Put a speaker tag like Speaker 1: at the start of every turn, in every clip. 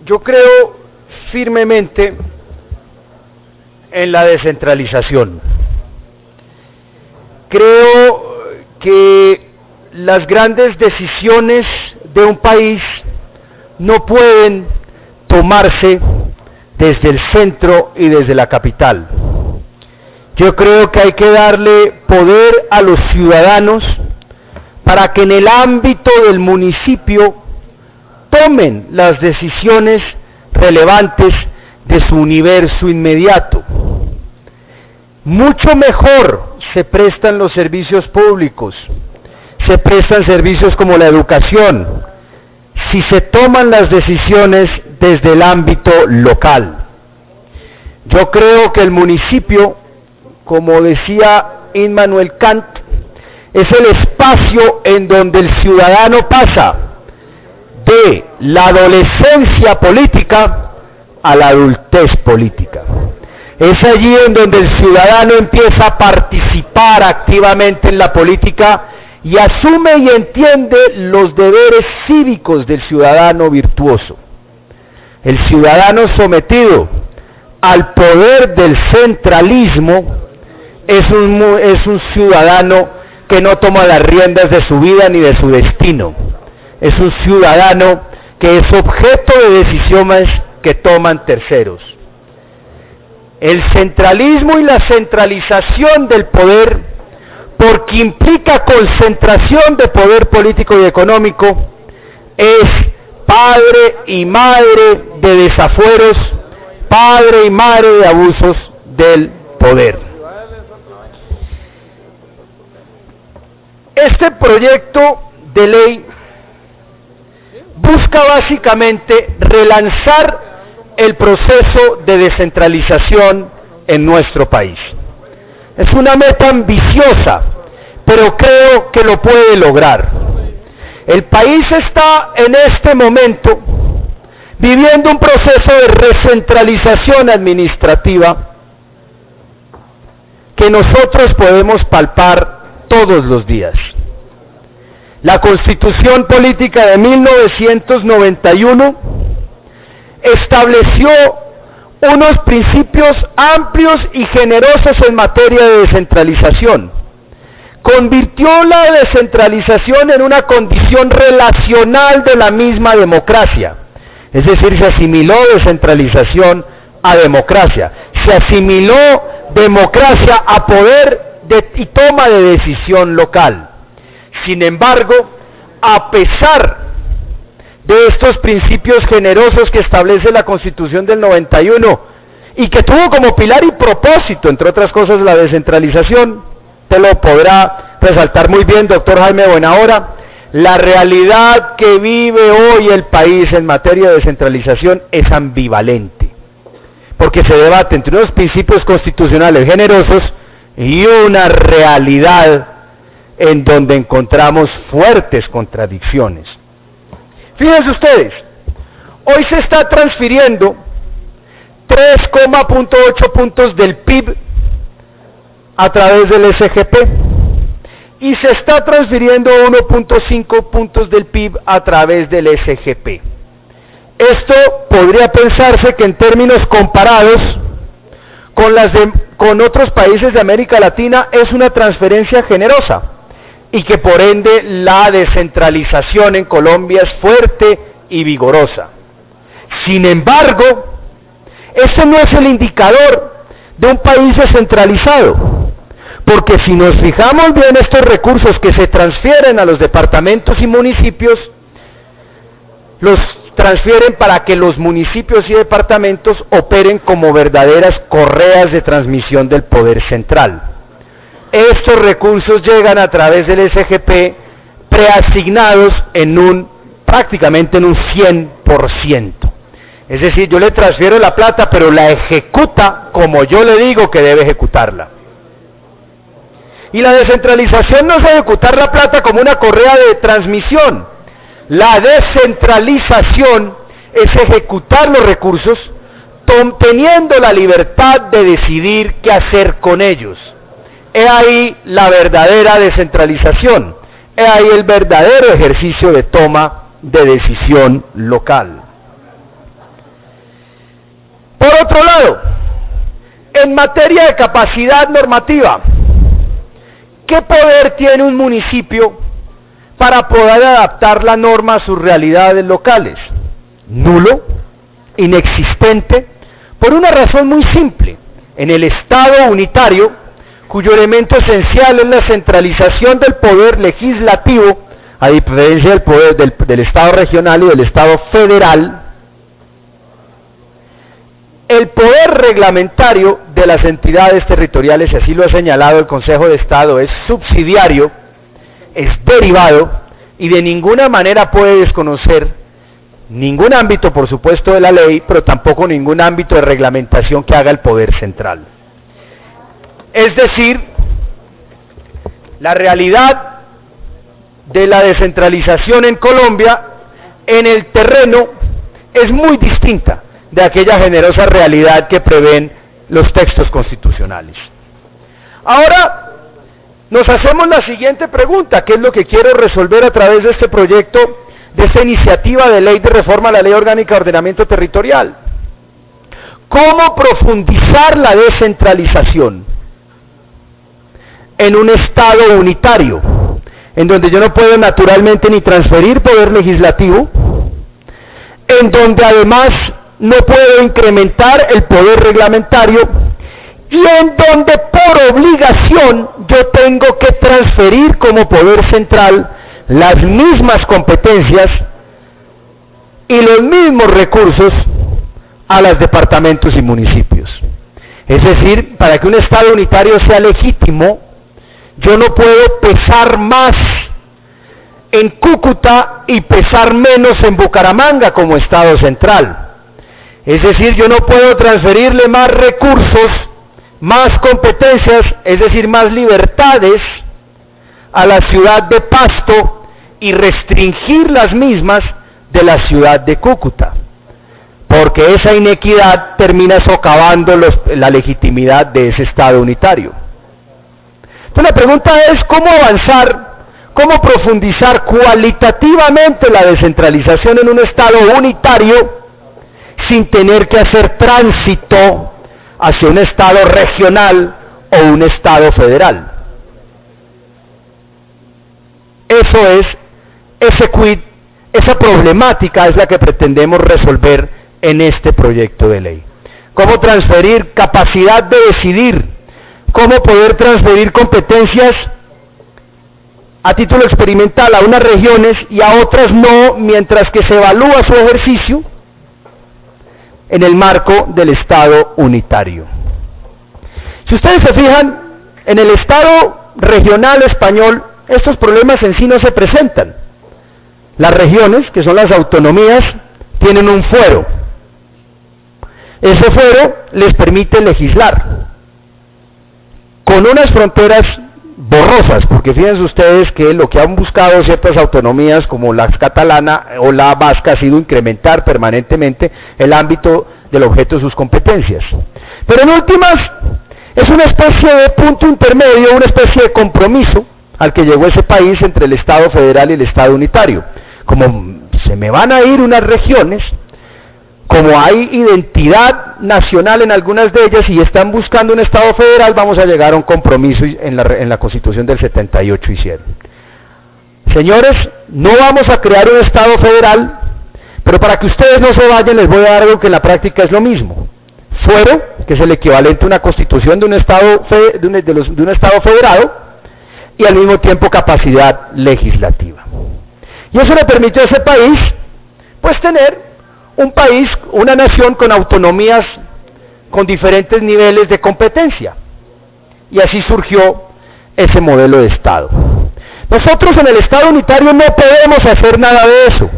Speaker 1: Yo creo firmemente en la descentralización. Creo que las grandes decisiones de un país no pueden tomarse desde el centro y desde la capital. Yo creo que hay que darle poder a los ciudadanos para que en el ámbito del municipio tomen las decisiones relevantes de su universo inmediato. Mucho mejor se prestan los servicios públicos, se prestan servicios como la educación, si se toman las decisiones desde el ámbito local. Yo creo que el municipio, como decía Immanuel Kant, es el espacio en donde el ciudadano pasa de la adolescencia política a la adultez política. Es allí en donde el ciudadano empieza a participar activamente en la política y asume y entiende los deberes cívicos del ciudadano virtuoso. El ciudadano sometido al poder del centralismo es un ciudadano que no toma las riendas de su vida ni de su destino. Es un ciudadano que es objeto de decisiones que toman terceros. El centralismo y la centralización del poder, porque implica concentración de poder político y económico, es padre y madre de desafueros, padre y madre de abusos del poder. Este proyecto de ley busca básicamente relanzar el proceso de descentralización en nuestro país. Es una meta ambiciosa, pero creo que lo puede lograr. El país está en este momento viviendo un proceso de recentralización administrativa que nosotros podemos palpar todos los días. La Constitución Política de 1991 estableció unos principios amplios y generosos en materia de descentralización. Convirtió la descentralización en una condición relacional de la misma democracia. Es decir, se asimiló descentralización a democracia. Se asimiló democracia a poder y toma de decisión local. Sin embargo, a pesar de estos principios generosos que establece la Constitución del 91 y que tuvo como pilar y propósito, entre otras cosas, la descentralización, te lo podrá resaltar muy bien, doctor Jaime Buenahora, la realidad que vive hoy el país en materia de descentralización es ambivalente, porque se debate entre unos principios constitucionales generosos y una realidad en donde encontramos fuertes contradicciones. Fíjense ustedes, hoy se está transfiriendo 3,8 puntos del PIB a través del SGP y se está transfiriendo 1,5 puntos del PIB a través del SGP. Esto podría pensarse que en términos comparados con otros países de América Latina es una transferencia generosa y que por ende la descentralización en Colombia es fuerte y vigorosa. Sin embargo, este no es el indicador de un país descentralizado, porque si nos fijamos bien estos recursos que se transfieren a los departamentos y municipios, los transfieren para que los municipios y departamentos operen como verdaderas correas de transmisión del poder central. Estos recursos llegan a través del SGP preasignados prácticamente en un 100%. Es decir, yo le transfiero la plata, pero la ejecuta como yo le digo que debe ejecutarla. Y la descentralización no es ejecutar la plata como una correa de transmisión. La descentralización es ejecutar los recursos teniendo la libertad de decidir qué hacer con ellos. He ahí la verdadera descentralización, he ahí el verdadero ejercicio de toma de decisión local. Por otro lado, en materia de capacidad normativa, ¿qué poder tiene un municipio para poder adaptar la norma a sus realidades locales? Nulo, inexistente, por una razón muy simple. En el Estado unitario, cuyo elemento esencial es la centralización del poder legislativo, a diferencia del poder del Estado regional y del Estado federal, el poder reglamentario de las entidades territoriales, y así lo ha señalado el Consejo de Estado, es subsidiario, es derivado y de ninguna manera puede desconocer ningún ámbito, por supuesto, de la ley, pero tampoco ningún ámbito de reglamentación que haga el poder central. Es decir, la realidad de la descentralización en Colombia en el terreno es muy distinta de aquella generosa realidad que prevén los textos constitucionales. Ahora nos hacemos la siguiente pregunta, que es lo que quiero resolver a través de este proyecto, de esta iniciativa de ley de reforma a la Ley Orgánica de Ordenamiento Territorial. ¿Cómo profundizar la descentralización en un Estado unitario, en donde yo no puedo naturalmente ni transferir poder legislativo, en donde además no puedo incrementar el poder reglamentario y en donde por obligación yo tengo que transferir como poder central las mismas competencias y los mismos recursos a los departamentos y municipios? Es decir, para que un Estado unitario sea legítimo, yo no puedo pesar más en Cúcuta y pesar menos en Bucaramanga como Estado central. Es decir, yo no puedo transferirle más recursos, más competencias, es decir, más libertades a la ciudad de Pasto y restringir las mismas de la ciudad de Cúcuta, porque esa inequidad termina socavando la legitimidad de ese Estado unitario. Entonces la pregunta es cómo avanzar, cómo profundizar cualitativamente la descentralización en un Estado unitario sin tener que hacer tránsito hacia un Estado regional o un Estado federal. Eso es, ese quid, esa problemática es la que pretendemos resolver en este proyecto de ley. Cómo transferir capacidad de decidir, cómo poder transferir competencias a título experimental a unas regiones y a otras no, mientras que se evalúa su ejercicio en el marco del Estado unitario. Si ustedes se fijan, en el Estado regional español, estos problemas en sí no se presentan. Las regiones, que son las autonomías, tienen un fuero. Ese fuero les permite legislar, con unas fronteras borrosas, porque fíjense ustedes que lo que han buscado ciertas autonomías como la catalana o la vasca ha sido incrementar permanentemente el ámbito del objeto de sus competencias. Pero en últimas, es una especie de punto intermedio, una especie de compromiso al que llegó ese país entre el Estado federal y el Estado unitario. Como se me van a ir unas regiones, como hay identidad nacional en algunas de ellas y están buscando un Estado federal, vamos a llegar a un compromiso en la Constitución del 78 hicieron. Señores, no vamos a crear un Estado federal, pero para que ustedes no se vayan les voy a dar algo que en la práctica es lo mismo. Fuero, que es el equivalente a una constitución de un Estado, de un Estado federado, y al mismo tiempo capacidad legislativa. Y eso le permitió a ese país, pues tener un país, una nación con autonomías con diferentes niveles de competencia. Y así surgió ese modelo de Estado. Nosotros en el Estado unitario no podemos hacer nada de eso.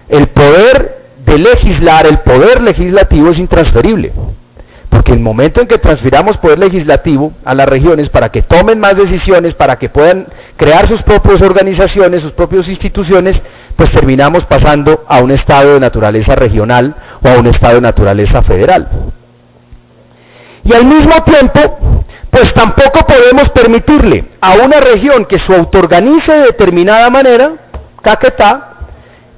Speaker 1: El poder de legislar, el poder legislativo es intransferible. Porque el momento en que transfiramos poder legislativo a las regiones para que tomen más decisiones, para que puedan crear sus propias organizaciones, sus propias instituciones, pues terminamos pasando a un Estado de naturaleza regional o a un Estado de naturaleza federal. Y al mismo tiempo, pues tampoco podemos permitirle a una región que se autoorganice de determinada manera, Caquetá,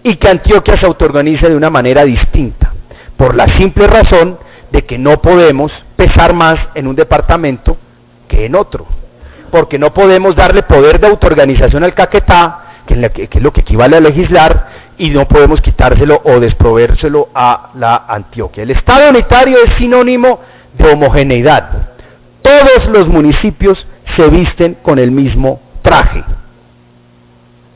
Speaker 1: y que Antioquia se autoorganice de una manera distinta, por la simple razón de que no podemos pesar más en un departamento que en otro, porque no podemos darle poder de autoorganización al Caquetá, que es lo que equivale a legislar, y no podemos quitárselo o desprovérselo a la Antioquia. El Estado unitario es sinónimo de homogeneidad. Todos los municipios se visten con el mismo traje.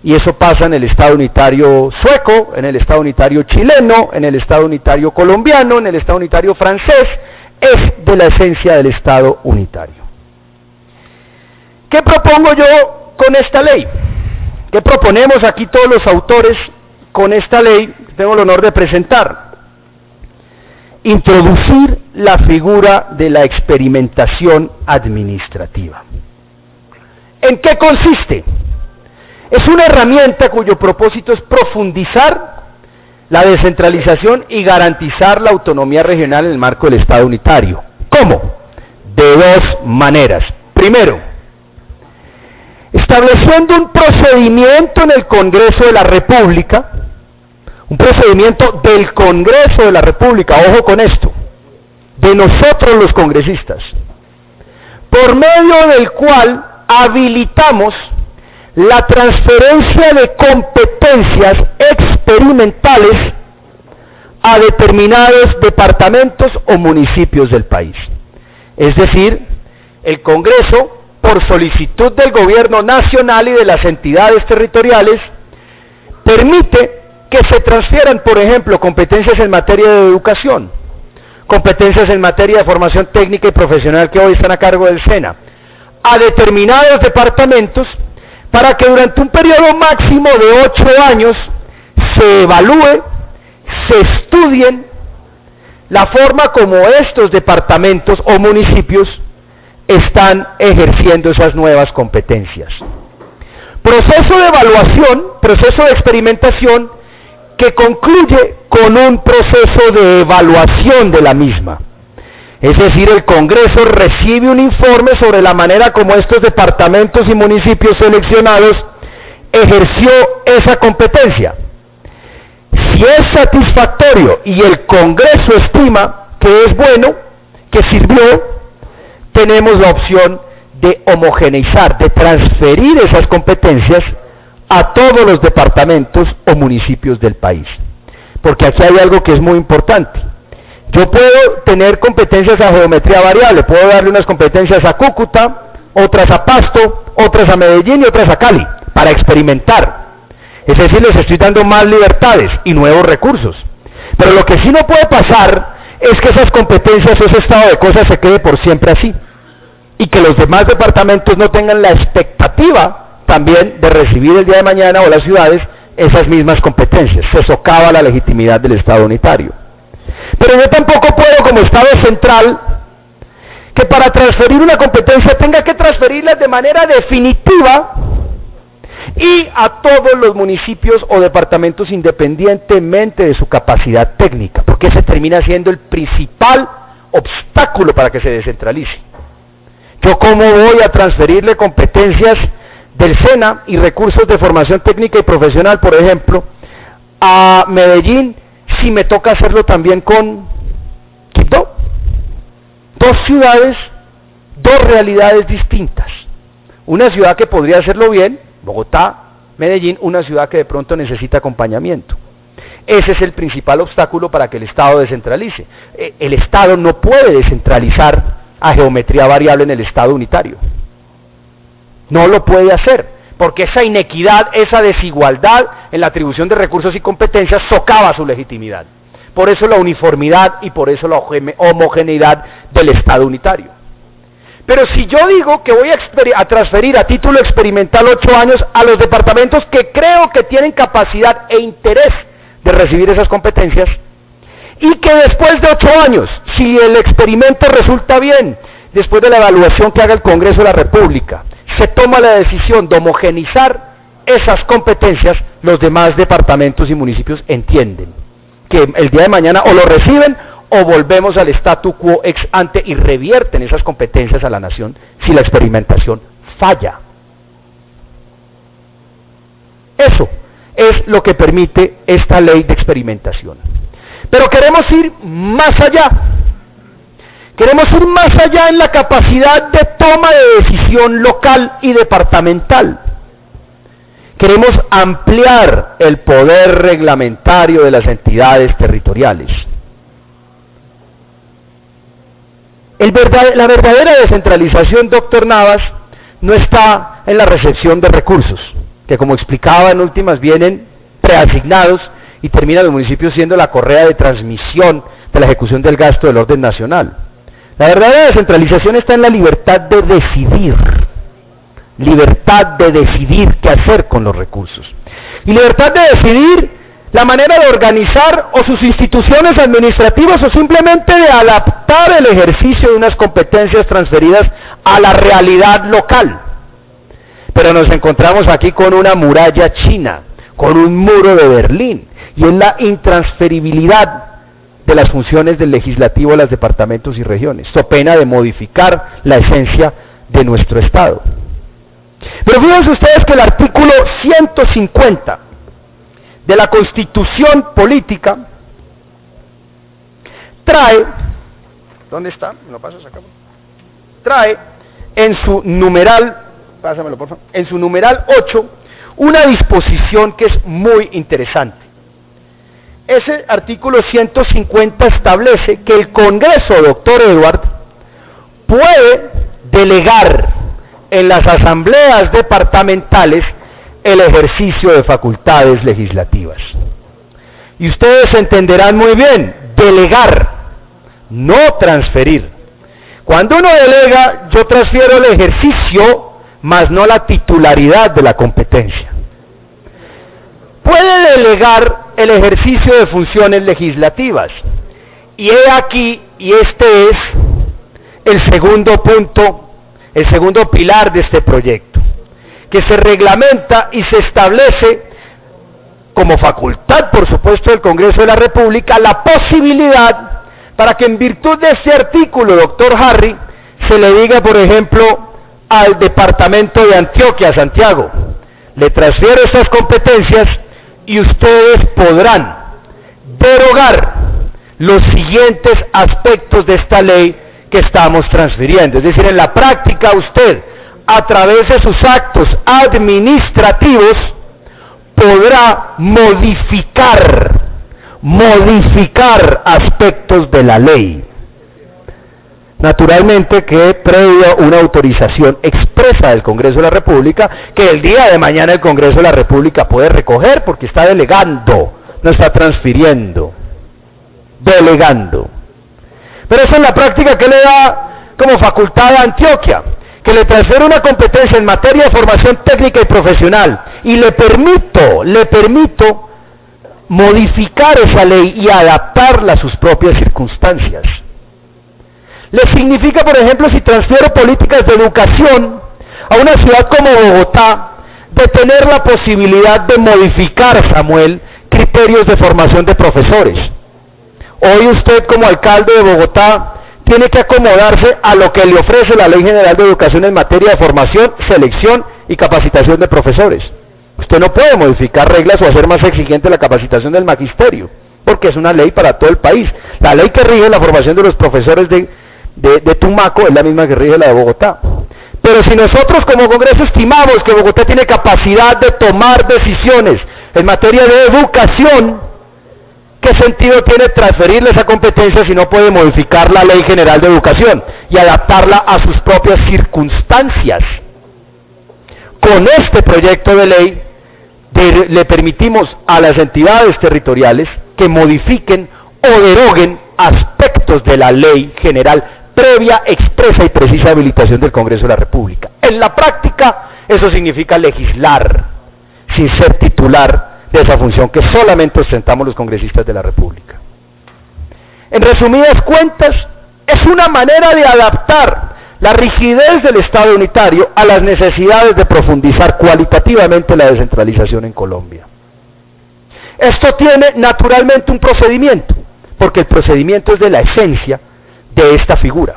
Speaker 1: Y eso pasa en el Estado unitario sueco, en el Estado unitario chileno, en el Estado unitario colombiano, en el Estado unitario francés. Es de la esencia del Estado unitario. ¿Qué propongo yo con esta ley? ¿Qué proponemos aquí todos los autores con esta ley que tengo el honor de presentar? Introducir la figura de la experimentación administrativa. ¿En qué consiste? Es una herramienta cuyo propósito es profundizar la descentralización y garantizar la autonomía regional en el marco del Estado unitario. ¿Cómo? De dos maneras. Primero, estableciendo un procedimiento en el Congreso de la República, un procedimiento del Congreso de la República, ojo con esto, de nosotros los congresistas, por medio del cual habilitamos la transferencia de competencias experimentales a determinados departamentos o municipios del país. Es decir, el Congreso, por solicitud del gobierno nacional y de las entidades territoriales, permite que se transfieran, por ejemplo, competencias en materia de educación, competencias en materia de formación técnica y profesional que hoy están a cargo del SENA, a determinados departamentos, para que durante un periodo máximo de 8 años se evalúe, se estudien la forma como estos departamentos o municipios están ejerciendo esas nuevas competencias. Proceso de evaluación, proceso de experimentación que concluye con un proceso de evaluación de la misma. Es decir, el Congreso recibe un informe sobre la manera como estos departamentos y municipios seleccionados ejerció esa competencia. Si es satisfactorio y el Congreso estima que es bueno, que sirvió, tenemos la opción de homogeneizar, de transferir esas competencias a todos los departamentos o municipios del país. Porque aquí hay algo que es muy importante. Yo puedo tener competencias a geometría variable, puedo darle unas competencias a Cúcuta, otras a Pasto, otras a Medellín y otras a Cali, para experimentar. Es decir, les estoy dando más libertades y nuevos recursos. Pero lo que sí no puede pasar es que esas competencias, ese estado de cosas se quede por siempre así. Y que los demás departamentos no tengan la expectativa también de recibir el día de mañana o las ciudades esas mismas competencias. Se socava la legitimidad del Estado unitario. Pero yo tampoco puedo, como Estado central, que para transferir una competencia tenga que transferirla de manera definitiva y a todos los municipios o departamentos independientemente de su capacidad técnica, porque ese termina siendo el principal obstáculo para que se descentralice. Yo cómo voy a transferirle competencias del SENA y recursos de formación técnica y profesional, por ejemplo, a Medellín, si me toca hacerlo también con Quibdó. Dos ciudades, dos realidades distintas. Una ciudad que podría hacerlo bien, Bogotá, Medellín, una ciudad que de pronto necesita acompañamiento. Ese es el principal obstáculo para que el Estado descentralice. El Estado no puede descentralizar a geometría variable en el Estado unitario. No lo puede hacer, porque esa inequidad, esa desigualdad en la atribución de recursos y competencias socava su legitimidad. Por eso la uniformidad y por eso la homogeneidad del Estado unitario. Pero si yo digo que voy a transferir a título experimental 8 años a los departamentos que creo que tienen capacidad e interés de recibir esas competencias, y que después de 8 años, si el experimento resulta bien, después de la evaluación que haga el Congreso de la República, se toma la decisión de homogenizar esas competencias, los demás departamentos y municipios entienden que el día de mañana o lo reciben o volvemos al statu quo ex ante y revierten esas competencias a la nación si la experimentación falla. Eso es lo que permite esta ley de experimentación. Pero queremos ir más allá. Queremos ir más allá en la capacidad de toma de decisión local y departamental. Queremos ampliar el poder reglamentario de las entidades territoriales. La verdadera descentralización, doctor Navas, no está en la recepción de recursos, que como explicaba en últimas vienen preasignados y terminan los municipios siendo la correa de transmisión de la ejecución del gasto del orden nacional. La verdadera descentralización está en la libertad de decidir qué hacer con los recursos. Y libertad de decidir la manera de organizar o sus instituciones administrativas o simplemente de adaptar el ejercicio de unas competencias transferidas a la realidad local. Pero nos encontramos aquí con una muralla china, con un muro de Berlín, y es la intransferibilidad de las funciones del legislativo a los departamentos y regiones, so pena de modificar la esencia de nuestro Estado. Pero fíjense ustedes que el artículo 150 de la Constitución Política trae, ¿dónde está? ¿Me lo pasas acá? Trae en su numeral, pásamelo por favor, en su numeral 8, una disposición que es muy interesante. Ese artículo 150 establece que el Congreso, doctor Edward, puede delegar en las asambleas departamentales el ejercicio de facultades legislativas. Y ustedes entenderán muy bien, delegar, no transferir. Cuando uno delega, yo transfiero el ejercicio, más no la titularidad de la competencia. Puede delegar el ejercicio de funciones legislativas. Y he aquí, y este es el segundo punto, el segundo pilar de este proyecto, que se reglamenta y se establece como facultad, por supuesto, del Congreso de la República, la posibilidad para que en virtud de este artículo, doctor Harry, se le diga, por ejemplo, al departamento de Antioquia, Santiago, le transfiero estas competencias y ustedes podrán derogar los siguientes aspectos de esta ley que estamos transfiriendo. Es decir, en la práctica usted, a través de sus actos administrativos, podrá modificar aspectos de la ley. Naturalmente que previo una autorización expresa del Congreso de la República, que el día de mañana el Congreso de la República puede recoger porque está delegando, no está transfiriendo, delegando. Pero eso en la práctica, ¿qué le da como facultad a Antioquia? Que le transfiere una competencia en materia de formación técnica y profesional y le permito modificar esa ley y adaptarla a sus propias circunstancias. Le significa, por ejemplo, si transfiero políticas de educación a una ciudad como Bogotá, de tener la posibilidad de modificar, Samuel, criterios de formación de profesores. Hoy usted como alcalde de Bogotá tiene que acomodarse a lo que le ofrece la Ley General de Educación en materia de formación, selección y capacitación de profesores. Usted no puede modificar reglas o hacer más exigente la capacitación del magisterio, porque es una ley para todo el país. La ley que rige la formación de los profesores de Tumaco es la misma que rige la de Bogotá. Pero si nosotros como Congreso estimamos que Bogotá tiene capacidad de tomar decisiones en materia de educación, ¿qué sentido tiene transferirle esa competencia si no puede modificar la Ley General de Educación y adaptarla a sus propias circunstancias? Con este proyecto de ley le permitimos a las entidades territoriales que modifiquen o deroguen aspectos de la Ley General previa, expresa y precisa habilitación del Congreso de la República. En la práctica, eso significa legislar sin ser titular de esa función que solamente ostentamos los congresistas de la República. En resumidas cuentas, es una manera de adaptar la rigidez del Estado unitario a las necesidades de profundizar cualitativamente la descentralización en Colombia. Esto tiene naturalmente un procedimiento, porque el procedimiento es de la esencia de esta figura.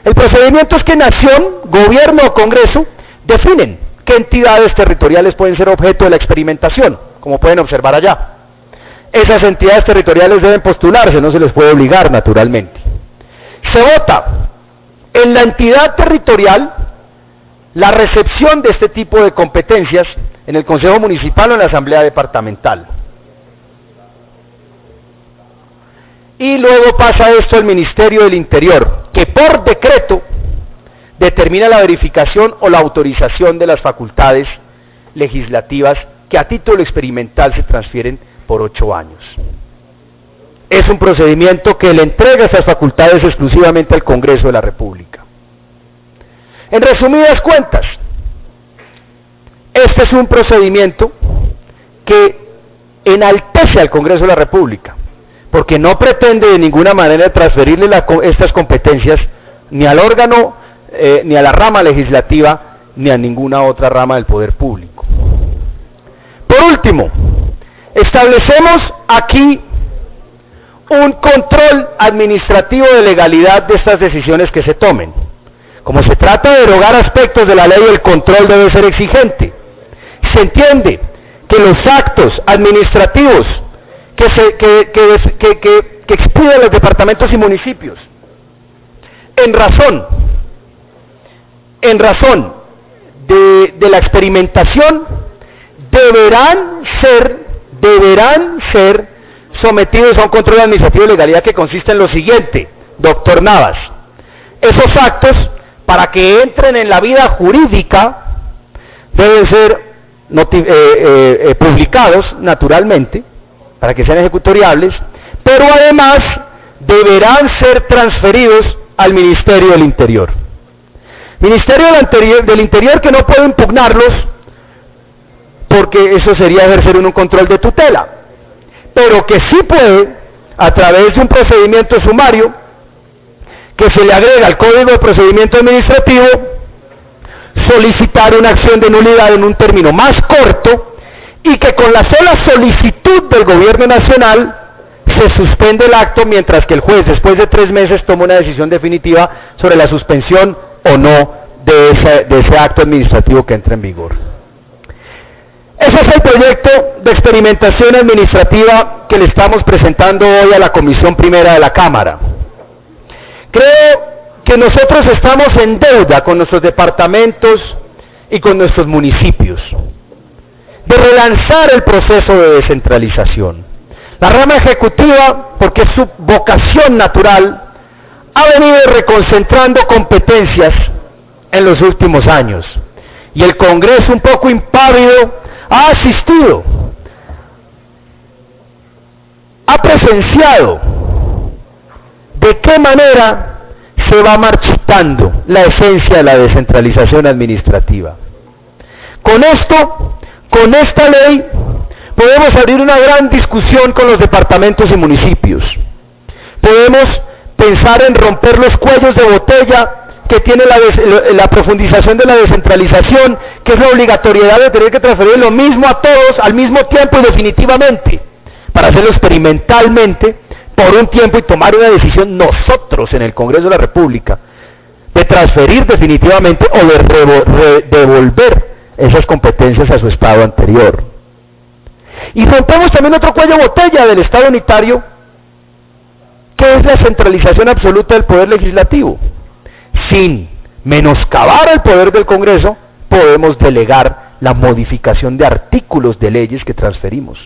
Speaker 1: El procedimiento es que nación, gobierno o Congreso definen qué entidades territoriales pueden ser objeto de la experimentación, como pueden observar allá. Esas entidades territoriales deben postularse, no se les puede obligar naturalmente. Se vota en la entidad territorial la recepción de este tipo de competencias en el Consejo Municipal o en la Asamblea Departamental. Y luego pasa esto al Ministerio del Interior, que por decreto determina la verificación o la autorización de las facultades legislativas que a título experimental se transfieren por 8 años. Es un procedimiento que le entrega esas facultades exclusivamente al Congreso de la República. En resumidas cuentas, este es un procedimiento que enaltece al Congreso de la República, porque no pretende de ninguna manera transferirle estas competencias ni al órgano, ni a la rama legislativa, ni a ninguna otra rama del poder público. Por último, establecemos aquí un control administrativo de legalidad de estas decisiones que se tomen. Como se trata de derogar aspectos de la ley, el control debe ser exigente. Se entiende que los actos administrativos que expiden los departamentos y municipios, en razón de la experimentación, deberán ser sometidos a un control administrativo de legalidad que consiste en lo siguiente, doctor Navas: esos actos, para que entren en la vida jurídica, deben ser publicados naturalmente, para que sean ejecutoriables, pero además deberán ser transferidos al Ministerio del Interior. Ministerio del Interior que no puede impugnarlos, porque eso sería ejercer un control de tutela, pero que sí puede, a través de un procedimiento sumario que se le agrega al Código de Procedimiento Administrativo, solicitar una acción de nulidad en un término más corto, y que con la sola solicitud del Gobierno Nacional se suspende el acto, mientras que el juez, después de 3 meses, toma una decisión definitiva sobre la suspensión o no de ese acto administrativo que entra en vigor. Ese es el proyecto de experimentación administrativa que le estamos presentando hoy a la Comisión Primera de la Cámara. Creo que nosotros estamos en deuda con nuestros departamentos y con nuestros municipios de relanzar el proceso de descentralización. La rama ejecutiva, porque es su vocación natural, ha venido reconcentrando competencias en los últimos años, y el Congreso, un poco impávido, ha asistido, ha presenciado de qué manera se va marchitando la esencia de la descentralización administrativa. Con esto, con esta ley, podemos abrir una gran discusión con los departamentos y municipios. Podemos pensar en romper los cuellos de botella que tiene la profundización de la descentralización, que es la obligatoriedad de tener que transferir lo mismo a todos al mismo tiempo y definitivamente, para hacerlo experimentalmente por un tiempo y tomar una decisión nosotros en el Congreso de la República de transferir definitivamente o de devolver esas competencias a su estado anterior. Y rompemos también otro cuello de botella del Estado unitario, que es la centralización absoluta del Poder Legislativo. Sin menoscabar el poder del Congreso, podemos delegar la modificación de artículos de leyes que transferimos,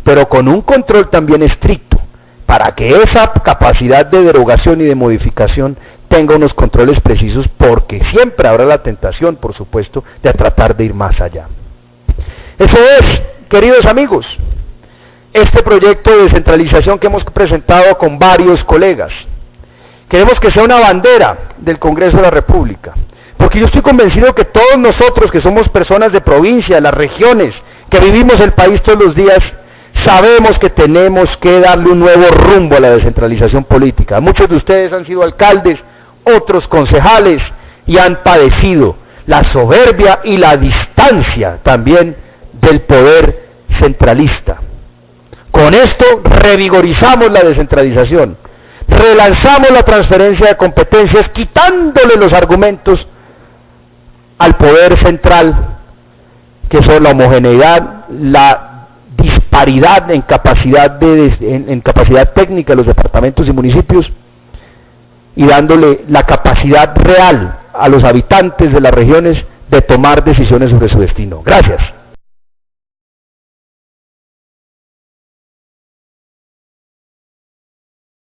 Speaker 1: pero con un control también estricto, para que esa capacidad de derogación y de modificación tenga unos controles precisos, porque siempre habrá la tentación, por supuesto, de tratar de ir más allá. Eso es, queridos amigos, este proyecto de descentralización que hemos presentado con varios colegas. Queremos que sea una bandera del Congreso de la República, porque yo estoy convencido que todos nosotros que somos personas de provincia, las regiones, que vivimos el país todos los días, sabemos que tenemos que darle un nuevo rumbo a la descentralización política. Muchos de ustedes han sido alcaldes, otros concejales, y han padecido la soberbia y la distancia también del poder centralista. Con esto revigorizamos la descentralización, relanzamos la transferencia de competencias, quitándole los argumentos al poder central, que son la homogeneidad, la disparidad en capacidad técnica de los departamentos y municipios, y dándole la capacidad real a los habitantes de las regiones de tomar decisiones sobre su destino. Gracias.